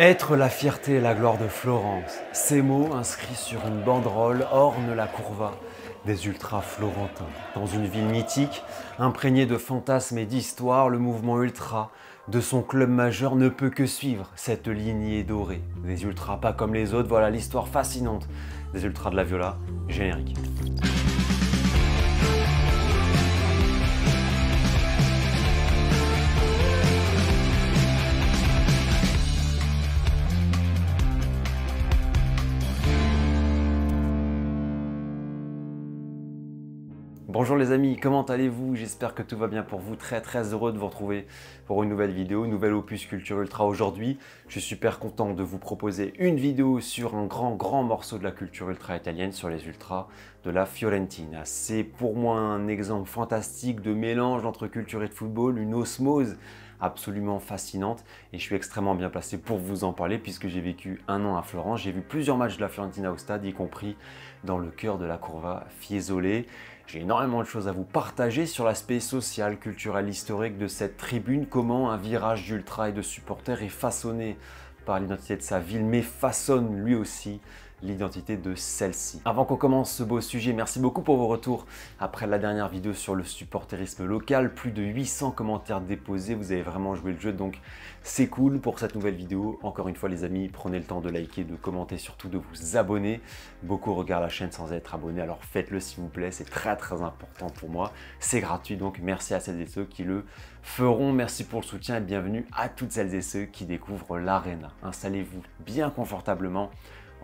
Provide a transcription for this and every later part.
Être la fierté et la gloire de Florence, ces mots inscrits sur une banderole ornent la courva des ultras florentins. Dans une ville mythique, imprégnée de fantasmes et d'histoire, le mouvement ultra de son club majeur ne peut que suivre cette lignée dorée. Des ultras pas comme les autres, voilà l'histoire fascinante des ultras de la Viola, générique. Bonjour les amis, comment allez-vous? J'espère que tout va bien pour vous. Très heureux de vous retrouver pour une nouvelle vidéo, nouvel opus Culture Ultra aujourd'hui. Je suis super content de vous proposer une vidéo sur un grand morceau de la culture ultra italienne, sur les ultras de la Fiorentina. C'est pour moi un exemple fantastique de mélange entre culture et de football, une osmose absolument fascinante, et je suis extrêmement bien placé pour vous en parler puisque j'ai vécu un an à Florence. J'ai vu plusieurs matchs de la Fiorentina au stade, y compris dans le cœur de la Curva Fiesole. J'ai énormément de choses à vous partager sur l'aspect social, culturel, historique de cette tribune, comment un virage d'ultra et de supporters est façonné par l'identité de sa ville, mais façonne lui aussi l'identité de celle-ci. Avant qu'on commence ce beau sujet, merci beaucoup pour vos retours après la dernière vidéo sur le supporterisme local. Plus de 800 commentaires déposés, vous avez vraiment joué le jeu, donc c'est cool pour cette nouvelle vidéo. Encore une fois les amis, prenez le temps de liker, de commenter, surtout de vous abonner. Beaucoup regardent la chaîne sans être abonnés, alors faites-le s'il vous plaît, c'est très important pour moi. C'est gratuit, donc merci à celles et ceux qui le feront. Merci pour le soutien et bienvenue à toutes celles et ceux qui découvrent l'Arena. Installez-vous bien confortablement.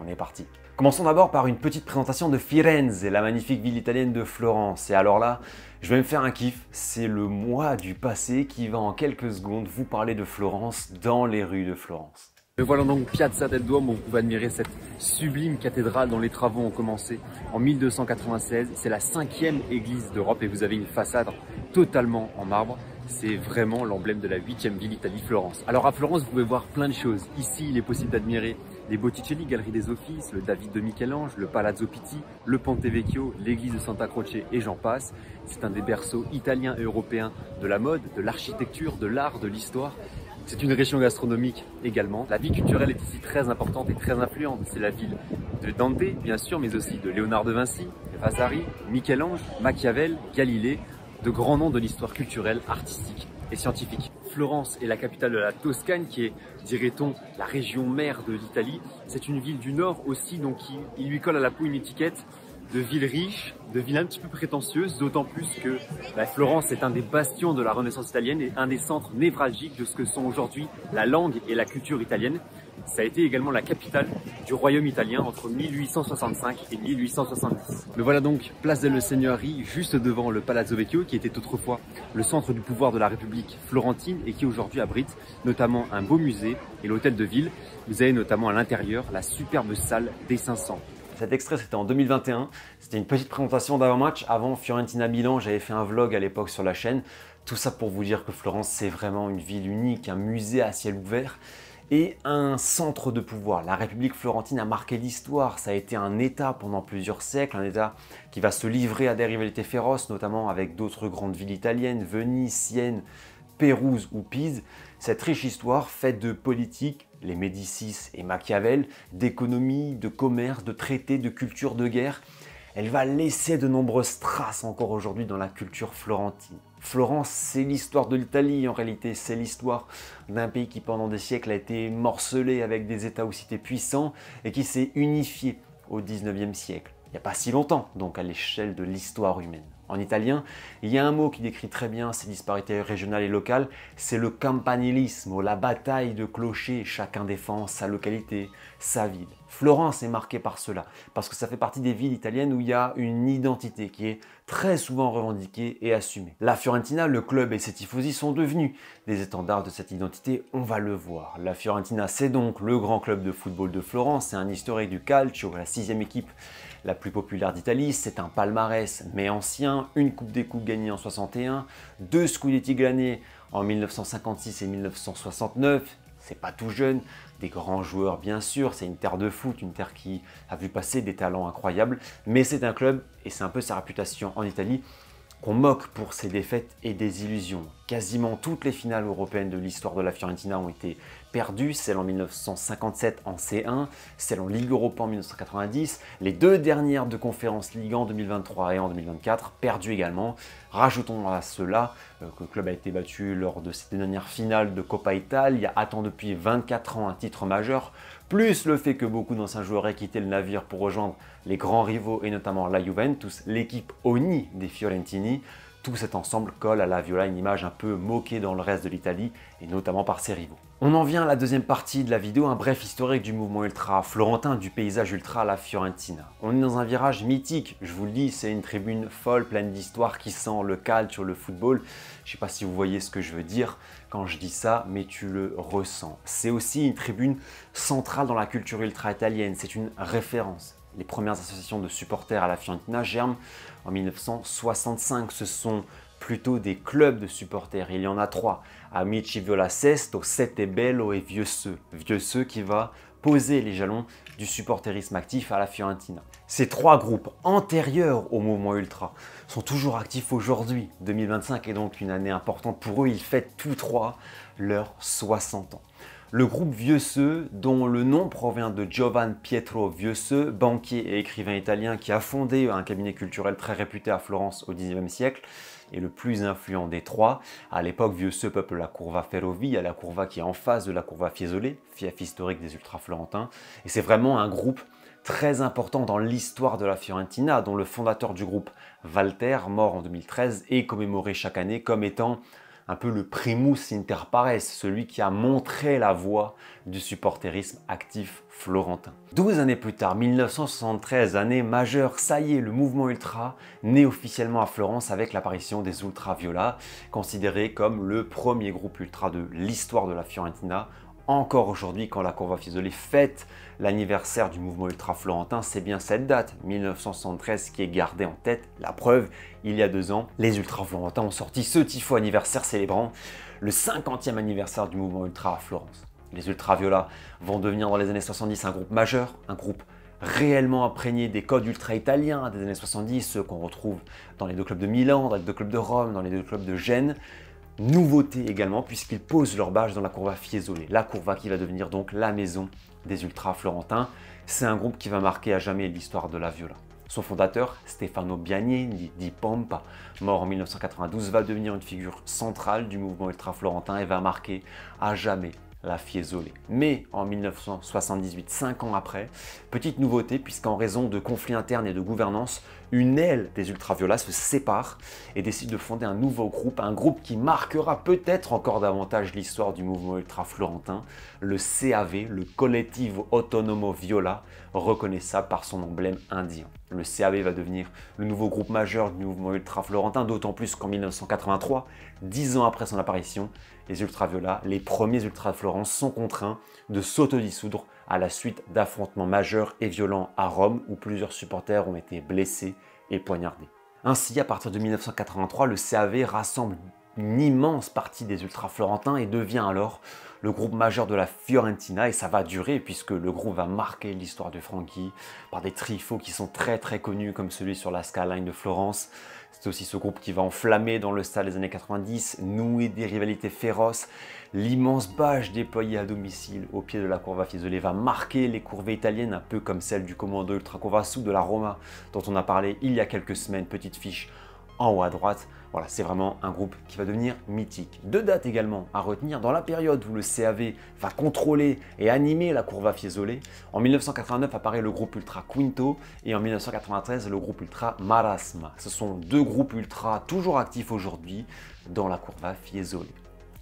On est parti. Commençons d'abord par une petite présentation de Firenze, la magnifique ville italienne de Florence. Et alors là, je vais me faire un kiff, c'est le moi du passé qui va en quelques secondes vous parler de Florence dans les rues de Florence. Me voilà donc Piazza del Duomo, vous pouvez admirer cette sublime cathédrale dont les travaux ont commencé en 1296. C'est la 5e église d'Europe et vous avez une façade totalement en marbre. C'est vraiment l'emblème de la 8e ville d'Italie, Florence. Alors à Florence, vous pouvez voir plein de choses. Ici, il est possible d'admirer les Botticelli, Galerie des Offices, le David de Michel-Ange, le Palazzo Pitti, le Ponte Vecchio, l'église de Santa Croce et j'en passe. C'est un des berceaux italiens et européens de la mode, de l'architecture, de l'art, de l'histoire. C'est une région gastronomique également. La vie culturelle est ici très importante et très influente. C'est la ville de Dante, bien sûr, mais aussi de Léonard de Vinci, Vasari, Michel-Ange, Machiavel, Galilée, de grands noms de l'histoire culturelle, artistique et scientifique. Florence est la capitale de la Toscane, qui est, dirait-on, la région mère de l'Italie. C'est une ville du Nord aussi, donc il lui colle à la peau une étiquette de ville riche, de ville un petit peu prétentieuse, d'autant plus que Florence est un des bastions de la Renaissance italienne et un des centres névralgiques de ce que sont aujourd'hui la langue et la culture italienne. Ça a été également la capitale du royaume italien entre 1865 et 1870. Me voilà donc place delle Signorie, juste devant le Palazzo Vecchio, qui était autrefois le centre du pouvoir de la République florentine et qui aujourd'hui abrite notamment un beau musée et l'hôtel de ville. Vous avez notamment à l'intérieur la superbe salle des 500. Cet extrait, c'était en 2021. C'était une petite présentation d'avant-match. Avant Fiorentina-Milan, j'avais fait un vlog à l'époque sur la chaîne. Tout ça pour vous dire que Florence, c'est vraiment une ville unique, un musée à ciel ouvert et un centre de pouvoir. La République florentine a marqué l'histoire. Ça a été un État pendant plusieurs siècles, un État qui va se livrer à des rivalités féroces, notamment avec d'autres grandes villes italiennes, Venise, Sienne, Pérouse ou Pise. Cette riche histoire faite de politique, les Médicis et Machiavel, d'économie, de commerce, de traités, de culture, de guerre, elle va laisser de nombreuses traces encore aujourd'hui dans la culture florentine. Florence, c'est l'histoire de l'Italie en réalité, c'est l'histoire d'un pays qui pendant des siècles a été morcelé avec des États ou cités puissants et qui s'est unifié au 19e siècle. Il n'y a pas si longtemps, donc à l'échelle de l'histoire humaine. En italien, il y a un mot qui décrit très bien ces disparités régionales et locales, c'est le campanilismo, la bataille de clochers, chacun défend sa localité, sa ville. Florence est marquée par cela, parce que ça fait partie des villes italiennes où il y a une identité qui est très souvent revendiquée et assumée. La Fiorentina, le club et ses tifosi sont devenus des étendards de cette identité, on va le voir. La Fiorentina, c'est donc le grand club de football de Florence, c'est un historique du calcio, la 6e équipe la plus populaire d'Italie, c'est un palmarès mais ancien, une Coupe des Coupes gagnée en 61, 2 Scudetti gagnés en 1956 et 1969, c'est pas tout jeune, des grands joueurs bien sûr, c'est une terre de foot, une terre qui a vu passer des talents incroyables, mais c'est un club, et c'est un peu sa réputation en Italie, qu'on moque pour ses défaites et des illusions. Quasiment toutes les finales européennes de l'histoire de la Fiorentina ont été perdues, celle en 1957 en C1, celle en Ligue Europa en 1990, les deux dernières de Conférence Ligue en 2023 et en 2024, perdues également. Rajoutons à cela que le club a été battu lors de cette dernière finale de Coppa Italia, attend depuis 24 ans un titre majeur, plus le fait que beaucoup d'anciens joueurs aient quitté le navire pour rejoindre les grands rivaux et notamment la Juventus, l'équipe Oni des Fiorentini. Tout cet ensemble colle à la Viola une image un peu moquée dans le reste de l'Italie et notamment par ses rivaux. On en vient à la deuxième partie de la vidéo, un bref historique du mouvement ultra florentin, du paysage ultra à la Fiorentina. On est dans un virage mythique, je vous le dis, c'est une tribune folle, pleine d'histoire qui sent le calme sur le football. Je ne sais pas si vous voyez ce que je veux dire quand je dis ça, mais tu le ressens. C'est aussi une tribune centrale dans la culture ultra italienne, c'est une référence. Les premières associations de supporters à la Fiorentina germent en 1965. Ce sont plutôt des clubs de supporters. Il y en a trois. Amici Viola Sesto, Sette Bello et Vieux Ceux. Vieux Ceux qui va poser les jalons du supporterisme actif à la Fiorentina. Ces trois groupes antérieurs au mouvement ultra sont toujours actifs aujourd'hui. 2025 est donc une année importante pour eux. Ils fêtent tous trois leurs 60 ans. Le groupe Vieux Ceux, dont le nom provient de Giovan Pietro Vieux Ceux, banquier et écrivain italien qui a fondé un cabinet culturel très réputé à Florence au XIXe siècle, et le plus influent des trois. À l'époque, Vieux Ceux peuple la Curva Ferrovia, la Curva qui est en face de la Curva Fiesole, fief historique des ultra-florentins. Et c'est vraiment un groupe très important dans l'histoire de la Fiorentina, dont le fondateur du groupe, Walter, mort en 2013, est commémoré chaque année comme étant un peu le primus inter pares, celui qui a montré la voie du supporterisme actif florentin. 12 années plus tard, 1973, année majeure, ça y est, le mouvement ultra naît officiellement à Florence avec l'apparition des Ultra Viola, considéré comme le premier groupe ultra de l'histoire de la Fiorentina. Encore aujourd'hui, quand la Curva Fiesole fête l'anniversaire du mouvement ultra florentin, c'est bien cette date, 1973, qui est gardée en tête. La preuve, il y a 2 ans, les ultra florentins ont sorti ce tifo anniversaire célébrant le 50e anniversaire du mouvement ultra à Florence. Les ultra viola vont devenir dans les années 70 un groupe majeur, un groupe réellement imprégné des codes ultra italiens des années 70, ceux qu'on retrouve dans les deux clubs de Milan, dans les deux clubs de Rome, dans les deux clubs de Gênes. Nouveauté également puisqu'ils posent leur base dans la Curva Fiesole, la Curva qui va devenir donc la maison des ultras florentins. C'est un groupe qui va marquer à jamais l'histoire de la Viola. Son fondateur, Stefano Biagni, dit Pompa, mort en 1992, va devenir une figure centrale du mouvement ultra florentin et va marquer à jamais la Fiesole. Mais en 1978, 5 ans après, petite nouveauté puisqu'en raison de conflits internes et de gouvernance, une aile des ultraviolas se sépare et décide de fonder un nouveau groupe, un groupe qui marquera peut-être encore davantage l'histoire du mouvement ultra florentin, le CAV, le Collettivo Autonomo Viola, reconnaissable par son emblème indien. Le CAV va devenir le nouveau groupe majeur du mouvement ultra florentin, d'autant plus qu'en 1983, 10 ans après son apparition, les ultraviolas, les premiers ultras de Florence, sont contraints de s'autodissoudre à la suite d'affrontements majeurs et violents à Rome où plusieurs supporters ont été blessés et poignardés. Ainsi, à partir de 1983, le CAV rassemble une immense partie des ultras florentins et devient alors le groupe majeur de la Fiorentina, et ça va durer puisque le groupe va marquer l'histoire de Franchi par des trifos qui sont très connus comme celui sur la Skyline de Florence. C'est aussi ce groupe qui va enflammer dans le stade des années 90, nouer des rivalités féroces. L'immense bâche déployée à domicile au pied de la Curva Fiesole va marquer les courvées italiennes, un peu comme celle du commando Ultra Curva Sud de la Roma dont on a parlé il y a quelques semaines, petite fiche en haut à droite. Voilà, c'est vraiment un groupe qui va devenir mythique. 2 dates également à retenir dans la période où le CAV va contrôler et animer la Curva Fiesole. En 1989 apparaît le groupe Ultra Quinto et en 1993 le groupe Ultra Marasma. Ce sont 2 groupes ultra toujours actifs aujourd'hui dans la Curva Fiesole.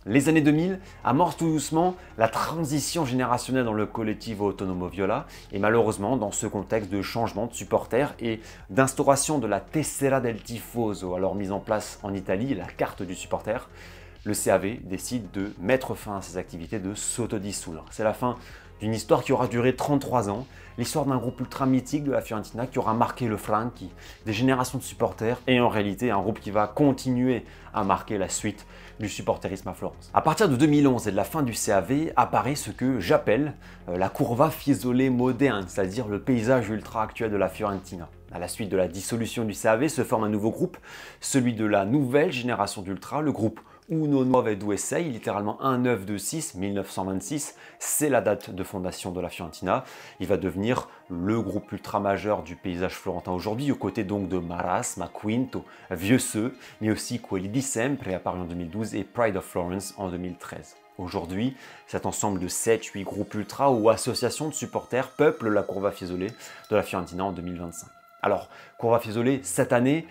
Les années 2000 amorcent tout doucement la transition générationnelle dans le Collettivo Autonomo Viola et malheureusement dans ce contexte de changement de supporters et d'instauration de la Tessera del Tifoso, alors mise en place en Italie, la carte du supporter, le CAV décide de mettre fin à ses activités, de s'autodissoudre. C'est la fin d'une histoire qui aura duré 33 ans, l'histoire d'un groupe ultra mythique de la Fiorentina qui aura marqué le Franchi, des générations de supporters et en réalité un groupe qui va continuer à marquer la suite du supporterisme à Florence. À partir de 2011 et de la fin du CAV apparaît ce que j'appelle la Curva Fiesole moderne, c'est-à-dire le paysage ultra actuel de la Fiorentina. À la suite de la dissolution du CAV se forme un nouveau groupe, celui de la nouvelle génération d'Ultra, le groupe Uno Nuove Due Sei, littéralement 1926, 1926, c'est la date de fondation de la Fiorentina. Il va devenir le groupe ultra majeur du paysage florentin aujourd'hui, aux côtés donc de Marasma, Quinto, Vieux Seu, mais aussi Quelli di Sempre, apparu en 2012, et Pride of Florence en 2013. Aujourd'hui, cet ensemble de 7-8 groupes ultra ou associations de supporters peuple la Curva Fiesole de la Fiorentina en 2025. Alors, Curva Fiesole, cette année,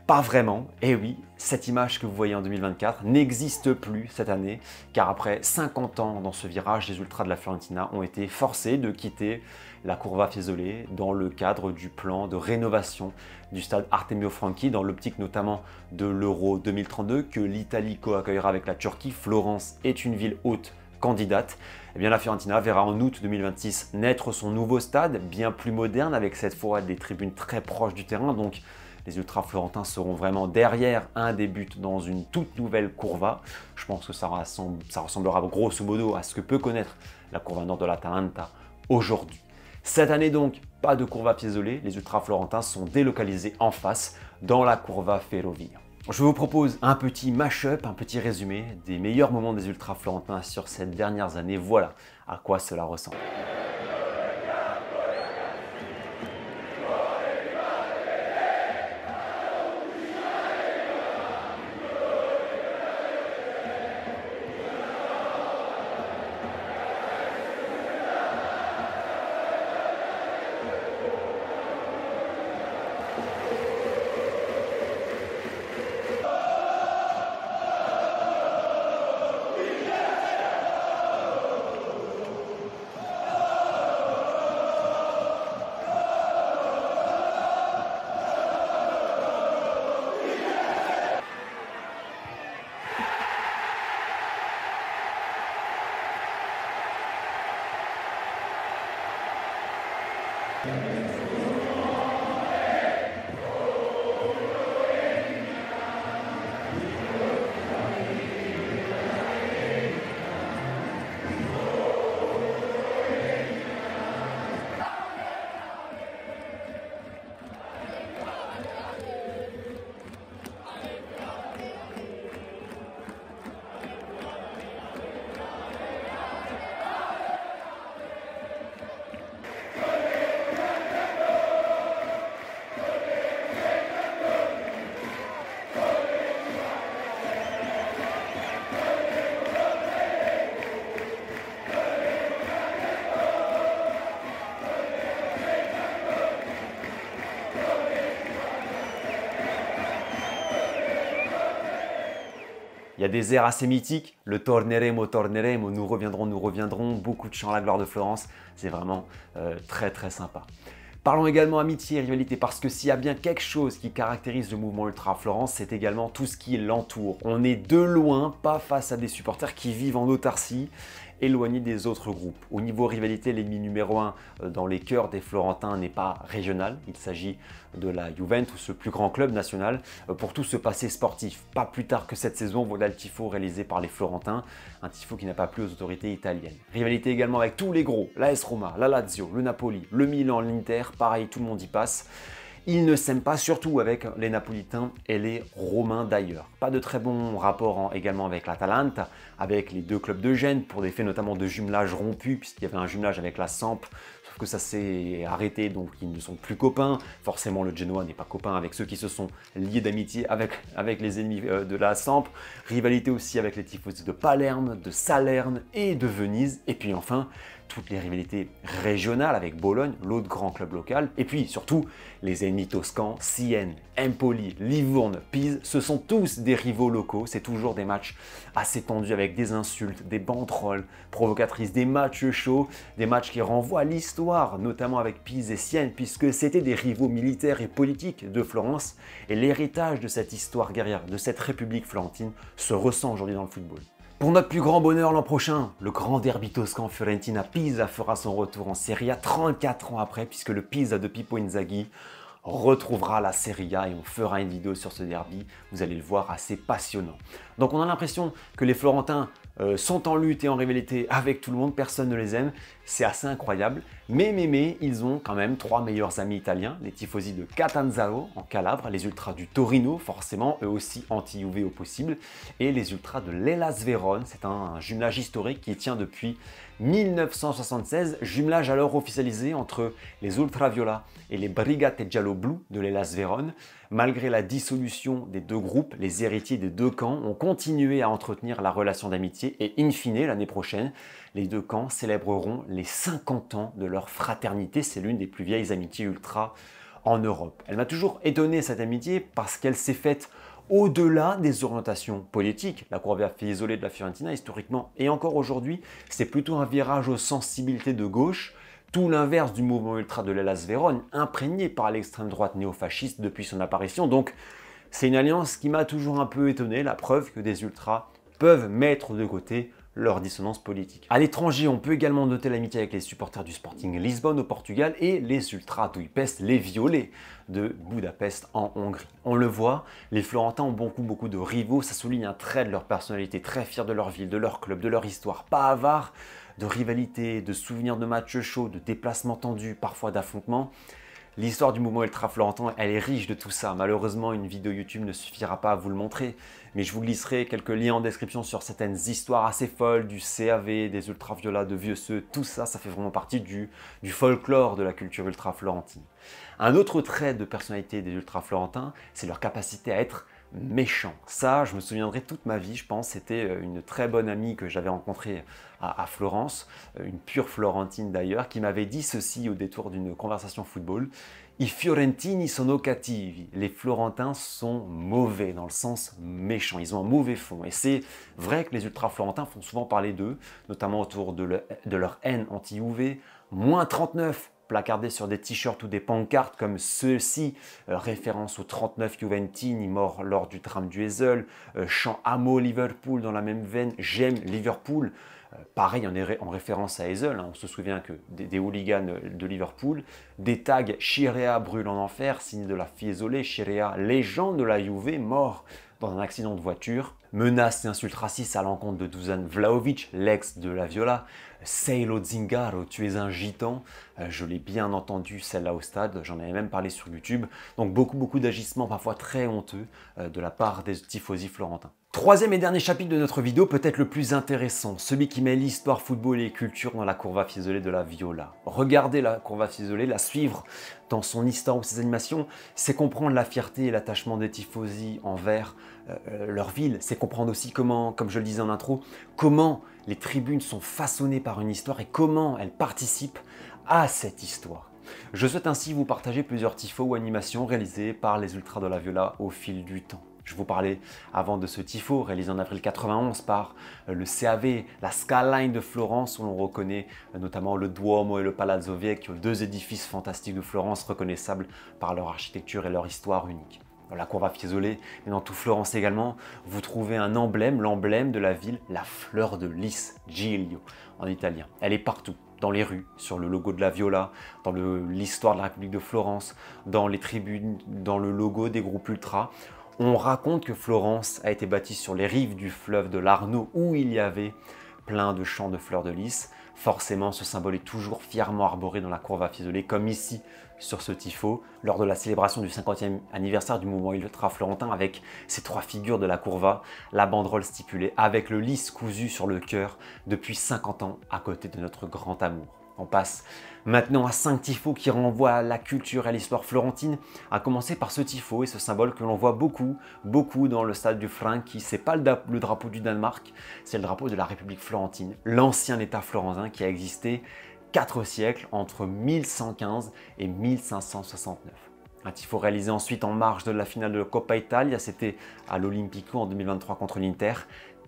pas vraiment, et oui, cette image que vous voyez en 2024 n'existe plus cette année, car après 50 ans dans ce virage, les ultras de la Fiorentina ont été forcés de quitter la Curva Fiesole dans le cadre du plan de rénovation du stade Artemio Franchi, dans l'optique notamment de l'Euro 2032 que l'Italie co-accueillera avec la Turquie. Florence est une ville haute candidate. Eh bien, la Fiorentina verra en août 2026 naître son nouveau stade, bien plus moderne, avec cette fois des tribunes très proches du terrain, donc les ultras florentins seront vraiment derrière un des buts dans une toute nouvelle Curva. Je pense que ça ressemblera grosso modo à ce que peut connaître la Curva Nord de l'Atalanta aujourd'hui. Cette année donc, pas de Curva Fiesole, les ultras florentins sont délocalisés en face dans la Curva Ferrovia. Je vous propose un petit mash-up, un petit résumé des meilleurs moments des ultras florentins sur ces dernières années. Voilà à quoi cela ressemble. Il y a des airs assez mythiques, le Torneremo, Torneremo, nous reviendrons, beaucoup de chants à la gloire de Florence, c'est vraiment très très sympa. Parlons également amitié et rivalité, parce que s'il y a bien quelque chose qui caractérise le mouvement Ultra à Florence, c'est également tout ce qui l'entoure. On est de loin, pas face à des supporters qui vivent en autarcie, éloignés des autres groupes. Au niveau rivalité, l'ennemi numéro 1 dans les cœurs des Florentins n'est pas régional, il s'agit de la Juventus, le plus grand club national, pour tout ce passé sportif. Pas plus tard que cette saison, voilà le tifo réalisé par les Florentins, un tifo qui n'a pas plu aux autorités italiennes. Rivalité également avec tous les gros, l'AS Roma, la Lazio, le Napoli, le Milan, l'Inter, pareil, tout le monde y passe. Ils ne s'aiment pas, surtout avec les Napolitains et les Romains d'ailleurs. Pas de très bons rapports également avec l'Atalanta, avec les deux clubs de Gênes, pour des faits notamment de jumelage rompu, puisqu'il y avait un jumelage avec la Samp, sauf que ça s'est arrêté, donc ils ne sont plus copains. Forcément, le Genoa n'est pas copain avec ceux qui se sont liés d'amitié avec les ennemis de la Samp. Rivalité aussi avec les tifosi de Palerme, de Salerne et de Venise. Et puis enfin, toutes les rivalités régionales avec Bologne, l'autre grand club local, et puis surtout les ennemis toscans, Sienne, Empoli, Livourne, Pise, ce sont tous des rivaux locaux, c'est toujours des matchs assez tendus avec des insultes, des banderoles provocatrices, des matchs chauds, des matchs qui renvoient à l'histoire, notamment avec Pise et Sienne, puisque c'était des rivaux militaires et politiques de Florence, et l'héritage de cette histoire guerrière, de cette république florentine, se ressent aujourd'hui dans le football. Pour notre plus grand bonheur l'an prochain, le grand derby toscan Fiorentina-Pisa fera son retour en Serie A 34 ans après, puisque le Pisa de Pippo Inzaghi retrouvera la Serie A et on fera une vidéo sur ce derby, vous allez le voir, assez passionnant. Donc on a l'impression que les Florentins sont en lutte et en rivalité avec tout le monde, personne ne les aime, C'est assez incroyable, mais ils ont quand même 3 meilleurs amis italiens, les tifosi de Catanzaro en Calabre, les ultras du Torino, forcément, eux aussi anti-Juve au possible, et les ultras de l'Hellas Vérone. C'est un jumelage historique qui tient depuis 1976, jumelage alors officialisé entre les Ultraviola et les Brigate Giallo-Blu de l'Hellas Vérone. Malgré la dissolution des deux groupes, les héritiers des deux camps ont continué à entretenir la relation d'amitié et in fine, l'année prochaine, les deux camps célébreront les 50 ans de leur fraternité. C'est l'une des plus vieilles amitiés ultra en Europe. Elle m'a toujours étonné cette amitié parce qu'elle s'est faite au-delà des orientations politiques. La Curva Fiesole de la Fiorentina, historiquement et encore aujourd'hui, c'est plutôt un virage aux sensibilités de gauche, tout l'inverse du mouvement ultra de l'Hellas Vérone, imprégné par l'extrême droite néofasciste depuis son apparition. Donc c'est une alliance qui m'a toujours un peu étonné, la preuve que des ultras peuvent mettre de côté leur dissonance politique. À l'étranger, on peut également noter l'amitié avec les supporters du Sporting Lisbonne au Portugal et les ultras d'Újpest, les violets de Budapest en Hongrie. On le voit, les Florentins ont beaucoup de rivaux, ça souligne un trait de leur personnalité, très fiers de leur ville, de leur club, de leur histoire, pas avares de rivalité, de souvenirs de matchs chauds, de déplacements tendus, parfois d'affrontements. L'histoire du mouvement ultra-florentin, elle est riche de tout ça. Malheureusement, une vidéo YouTube ne suffira pas à vous le montrer, mais je vous glisserai quelques liens en description sur certaines histoires assez folles du CAV, des ultraviolas, de Vieux-Seux. Tout ça, ça fait vraiment partie du folklore de la culture ultra-florentine. Un autre trait de personnalité des ultra-florentins, c'est leur capacité à être méchants. Ça, je me souviendrai toute ma vie, je pense. C'était une très bonne amie que j'avais rencontrée à Florence, une pure florentine d'ailleurs, qui m'avait dit ceci au détour d'une conversation football. I fiorentini sono cattivi. Les Florentins sont mauvais, dans le sens méchant. Ils ont un mauvais fond. Et c'est vrai que les ultra-florentins font souvent parler d'eux, notamment autour de leur haine anti-UV. Moins 39 placardés sur des t-shirts ou des pancartes comme ceux-ci, référence aux 39 Juventini morts lors du drame du Heysel, chant Amo Liverpool dans la même veine, j'aime Liverpool. Pareil en référence à Heysel, on se souvient que des hooligans de Liverpool, des tags Chirea brûle en enfer, signe de la Fiesole, Chirea légende de la Juve, mort dans un accident de voiture, menaces et insultes racistes à l'encontre de Dusan Vlahovic, l'ex de la Viola, Sei lo zingaro, tu es un gitan, je l'ai bien entendu celle-là au stade, j'en avais même parlé sur YouTube, donc beaucoup d'agissements parfois très honteux de la part des tifosi florentins. Troisième et dernier chapitre de notre vidéo, peut-être le plus intéressant, celui qui met l'histoire, football et culture dans la Curva Fiesole de la Viola. Regardez la Curva Fiesole, la suivre dans son histoire ou ses animations, c'est comprendre la fierté et l'attachement des tifosi envers leur ville. C'est comprendre aussi comment, comme je le disais en intro, comment les tribunes sont façonnées par une histoire et comment elles participent à cette histoire. Je souhaite ainsi vous partager plusieurs tifos ou animations réalisées par les Ultras de la Viola au fil du temps. Je vous parlais avant de ce tifo réalisé en avril 91 par le CAV, la Skyline de Florence où l'on reconnaît notamment le Duomo et le Palazzo Vecchio, deux édifices fantastiques de Florence reconnaissables par leur architecture et leur histoire unique. Dans la Curva Fiesole et dans tout Florence également, vous trouvez un emblème, l'emblème de la ville, la fleur de lys, Giglio en italien. Elle est partout. Dans les rues, sur le logo de la Viola, dans l'histoire de la République de Florence, dans les tribunes, dans le logo des groupes ultras. On raconte que Florence a été bâtie sur les rives du fleuve de l'Arno où il y avait plein de champs de fleurs de lys. Forcément, ce symbole est toujours fièrement arboré dans la Curva Fiesole, comme ici sur ce tifo, lors de la célébration du 50e anniversaire du mouvement ultra-florentin avec ces trois figures de la Curva, la banderole stipulée avec le lys cousu sur le cœur depuis 50 ans à côté de notre grand amour. On passe maintenant à 5 tifos qui renvoient à la culture et à l'histoire florentine, à commencer par ce tifo et ce symbole que l'on voit beaucoup dans le stade du Franchi. C'est pas le drapeau du Danemark, c'est le drapeau de la République florentine, l'ancien État florentin qui a existé 4 siècles entre 1115 et 1569. Un tifo réalisé ensuite en marge de la finale de la Coppa Italia, c'était à l'Olimpico en 2023 contre l'Inter.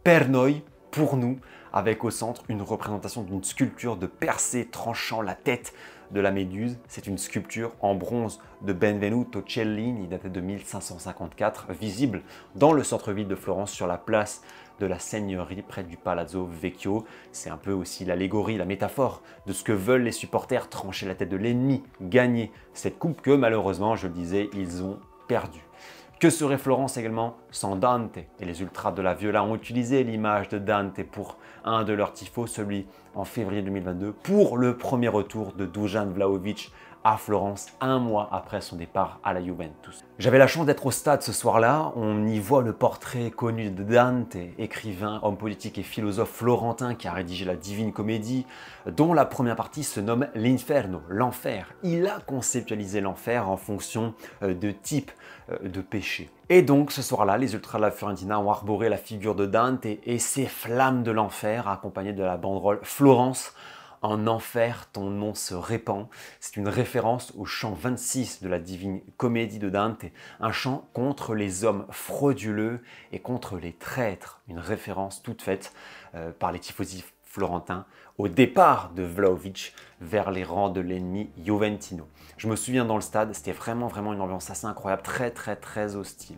Per noi, pour nous, avec au centre une représentation d'une sculpture de Persée tranchant la tête de la Méduse. C'est une sculpture en bronze de Benvenuto Cellini, datée de 1554, visible dans le centre-ville de Florence sur la place de la Seigneurie près du Palazzo Vecchio. C'est un peu aussi l'allégorie, la métaphore de ce que veulent les supporters, trancher la tête de l'ennemi, gagner cette coupe que malheureusement, je le disais, ils ont perdue. Que serait Florence également sans Dante? Et les ultras de la Viola ont utilisé l'image de Dante pour un de leurs tifos, celui en février 2022, pour le premier retour de Dusan Vlahovic à Florence, un mois après son départ à la Juventus. J'avais la chance d'être au stade ce soir-là. On y voit le portrait connu de Dante, écrivain, homme politique et philosophe florentin qui a rédigé la Divine Comédie, dont la première partie se nomme l'Inferno, l'enfer. Il a conceptualisé l'enfer en fonction de type de péché. Et donc ce soir-là, les ultras de la Fiorentina ont arboré la figure de Dante et ses flammes de l'enfer, accompagnées de la banderole Florence. En enfer, ton nom se répand. C'est une référence au chant 26 de la Divine Comédie de Dante, un chant contre les hommes frauduleux et contre les traîtres. Une référence toute faite par les tifosi florentins au départ de Vlahovic vers les rangs de l'ennemi Juventino. Je me souviens dans le stade, c'était vraiment une ambiance assez incroyable, très hostile.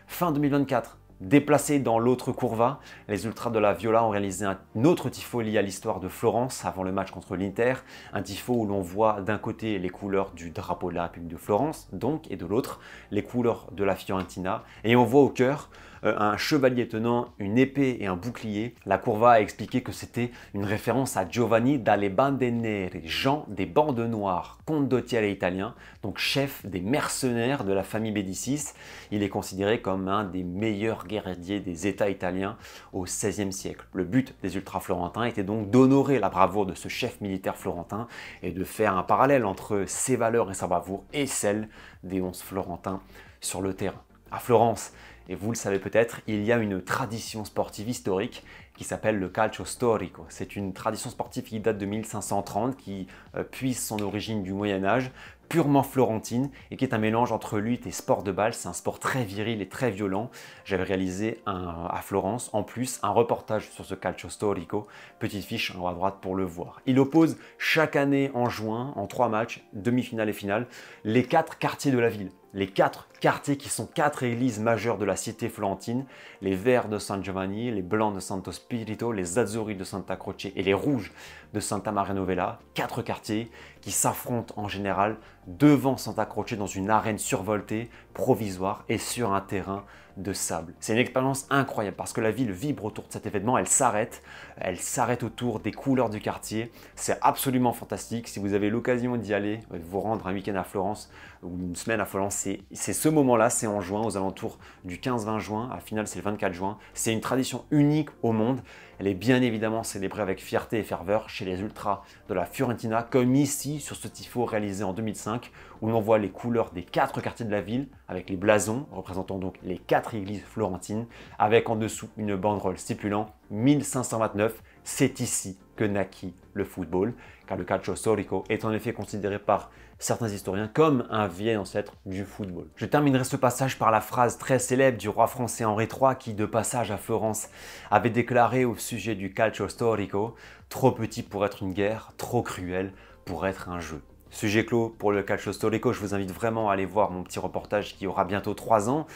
Fin 2024. Déplacés dans l'autre Curva, les ultras de la Viola ont réalisé un autre tifo lié à l'histoire de Florence avant le match contre l'Inter. Un tifo où l'on voit d'un côté les couleurs du drapeau de la République de Florence, donc, et de l'autre les couleurs de la Fiorentina. Et on voit au cœur un chevalier tenant une épée et un bouclier. La Curva a expliqué que c'était une référence à Giovanni dalle Bande Nere, Jean des bandes noires, condottiere italien, donc chef des mercenaires de la famille Médicis. Il est considéré comme un des meilleurs guerriers des États italiens au XVIe siècle. Le but des ultra-florentins était donc d'honorer la bravoure de ce chef militaire florentin et de faire un parallèle entre ses valeurs et sa bravoure et celle des 11 florentins sur le terrain. À Florence, et vous le savez peut-être, il y a une tradition sportive historique qui s'appelle le calcio storico. C'est une tradition sportive qui date de 1530, qui puise son origine du Moyen-Âge, purement florentine et qui est un mélange entre lutte et sport de balle. C'est un sport très viril et très violent. J'avais réalisé à Florence, en plus, un reportage sur ce calcio storico. Petite fiche en haut à droite pour le voir. Il oppose chaque année en juin, en 3 matchs, demi-finale et finale, les 4 quartiers de la ville. Les 4 quartiers qui sont 4 églises majeures de la cité florentine, les verts de San Giovanni, les blancs de Santo Spirito, les azzurri de Santa Croce et les rouges de Santa Maria Novella. 4 quartiers qui s'affrontent en général devant Santa Croce dans une arène survoltée, provisoire et sur un terrain de sable. C'est une expérience incroyable parce que la ville vibre autour de cet événement, elle s'arrête autour des couleurs du quartier. C'est absolument fantastique. Si vous avez l'occasion d'y aller, de vous rendre un week-end à Florence ou une semaine à Florence, c'est ce moment-là, c'est en juin, aux alentours du 15-20 juin. À la finale, c'est le 24 juin. C'est une tradition unique au monde. Elle est bien évidemment célébrée avec fierté et ferveur chez les ultras de la Fiorentina, comme ici sur ce tifo réalisé en 2005, où l'on voit les couleurs des 4 quartiers de la ville, avec les blasons représentant donc les 4 églises florentines, avec en dessous une banderole stipulant 1529, c'est ici que naquit le football, car le calcio storico est en effet considéré par certains historiens comme un vieil ancêtre du football. Je terminerai ce passage par la phrase très célèbre du roi français Henri III qui, de passage à Florence, avait déclaré au sujet du calcio storico « Trop petit pour être une guerre, trop cruel pour être un jeu ». Sujet clos pour le calcio storico, je vous invite vraiment à aller voir mon petit reportage qui aura bientôt 3 ans.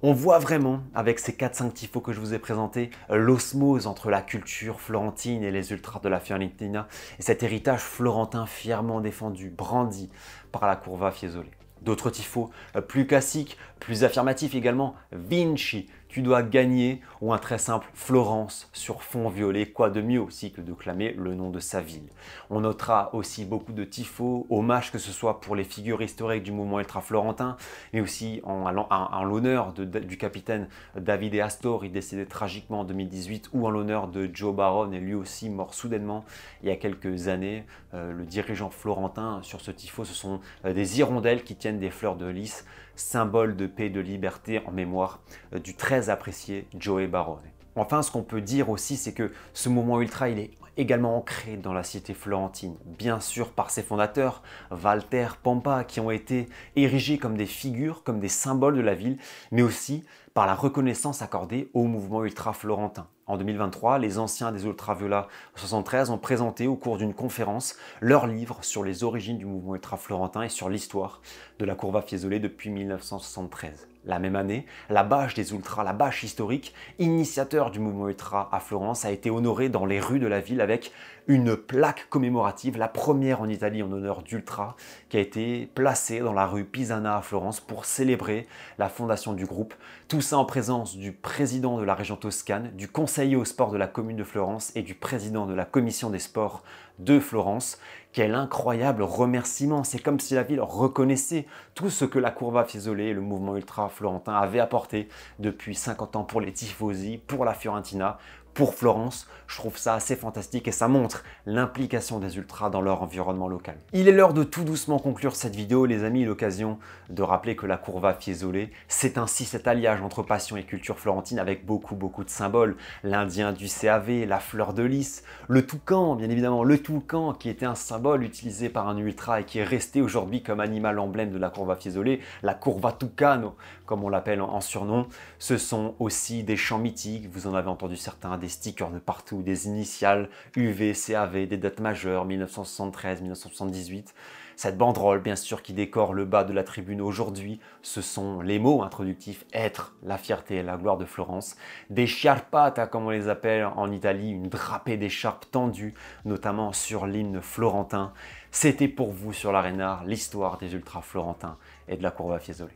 On voit vraiment, avec ces 4-5 tifos que je vous ai présentés, l'osmose entre la culture florentine et les ultras de la Fiorentina et cet héritage florentin fièrement défendu, brandi par la Curva Fiesole. D'autres tifos plus classiques, plus affirmatifs également, Vinci, tu dois gagner, ou un très simple Florence sur fond violet, quoi de mieux aussi que de clamer le nom de sa ville. On notera aussi beaucoup de tifos, hommages que ce soit pour les figures historiques du mouvement ultra-florentin, mais aussi en l'honneur du capitaine Davide Astori, décédé tragiquement en 2018, ou en l'honneur de Joe Barone, et lui aussi mort soudainement il y a quelques années. Le dirigeant florentin sur ce tifo, ce sont des hirondelles qui tiennent des fleurs de lys, symbole de paix et de liberté en mémoire du très apprécié Joe Barone. Enfin, ce qu'on peut dire aussi, c'est que ce mouvement ultra, il est également ancré dans la cité florentine, bien sûr par ses fondateurs, Walter Pompa, qui ont été érigés comme des figures, comme des symboles de la ville, mais aussi par la reconnaissance accordée au mouvement ultra florentin. En 2023, les anciens des Ultraviola 73 ont présenté au cours d'une conférence leur livre sur les origines du mouvement ultra florentin et sur l'histoire de la Curva Fiesole depuis 1973. La même année, la bâche des Ultras, la bâche historique, initiateur du mouvement Ultra à Florence, a été honorée dans les rues de la ville avec une plaque commémorative, la première en Italie en honneur d'Ultra, qui a été placée dans la rue Pisana à Florence pour célébrer la fondation du groupe. Tout ça en présence du président de la région Toscane, du conseiller au sport de la commune de Florence et du président de la commission des sports de Florence. Quel incroyable remerciement! C'est comme si la ville reconnaissait tout ce que la Curva Fiesole et le mouvement ultra florentin avaient apporté depuis 50 ans pour les tifosi, pour la Fiorentina, pour Florence. Je trouve ça assez fantastique et ça montre l'implication des ultras dans leur environnement local. Il est l'heure de tout doucement conclure cette vidéo, les amis, l'occasion de rappeler que la Curva Fiesole, c'est ainsi cet alliage entre passion et culture florentine avec beaucoup de symboles. L'Indien du CAV, la fleur de lys, le toucan, bien évidemment, le toucan qui était un symbole utilisé par un ultra et qui est resté aujourd'hui comme animal emblème de la Curva Fiesole, la Curva Tucano, comme on l'appelle en surnom. Ce sont aussi des chants mythiques, vous en avez entendu certains, des stickers de partout, des initiales UV, CAV, des dates majeures, 1973, 1978. Cette banderole, bien sûr, qui décore le bas de la tribune aujourd'hui, ce sont les mots introductifs « être la fierté et la gloire de Florence ». Des sciarpata, comme on les appelle en Italie, une drapée d'écharpe tendue, notamment sur l'hymne florentin. C'était pour vous sur l'Arena l'histoire des ultras florentins et de la Curva Fiesole.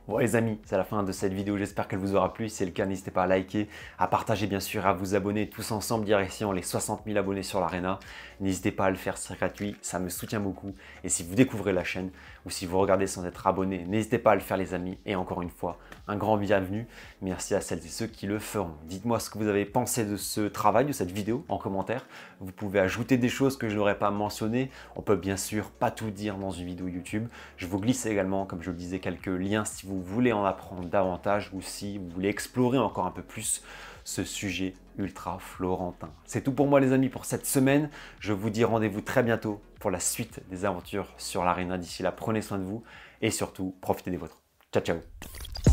Bon les amis, c'est la fin de cette vidéo, j'espère qu'elle vous aura plu. Si c'est le cas, n'hésitez pas à liker, à partager bien sûr, à vous abonner tous ensemble direction les 60 000 abonnés sur l'Arena. N'hésitez pas à le faire, c'est gratuit, ça me soutient beaucoup. Et si vous découvrez la chaîne ou si vous regardez sans être abonné, n'hésitez pas à le faire les amis. Et encore une fois, un grand bienvenue. Merci à celles et ceux qui le feront. Dites-moi ce que vous avez pensé de ce travail, de cette vidéo en commentaire. Vous pouvez ajouter des choses que je n'aurais pas mentionnées. On peut bien sûr pas tout dire dans une vidéo YouTube. Je vous glisse également, comme je le disais, quelques liens si vous voulez en apprendre davantage ou si vous voulez explorer encore un peu plus ce sujet ultra florentin. C'est tout pour moi les amis pour cette semaine. Je vous dis rendez-vous très bientôt pour la suite des aventures sur l'Arena. D'ici là, prenez soin de vous et surtout, profitez des vôtres. Ciao, ciao!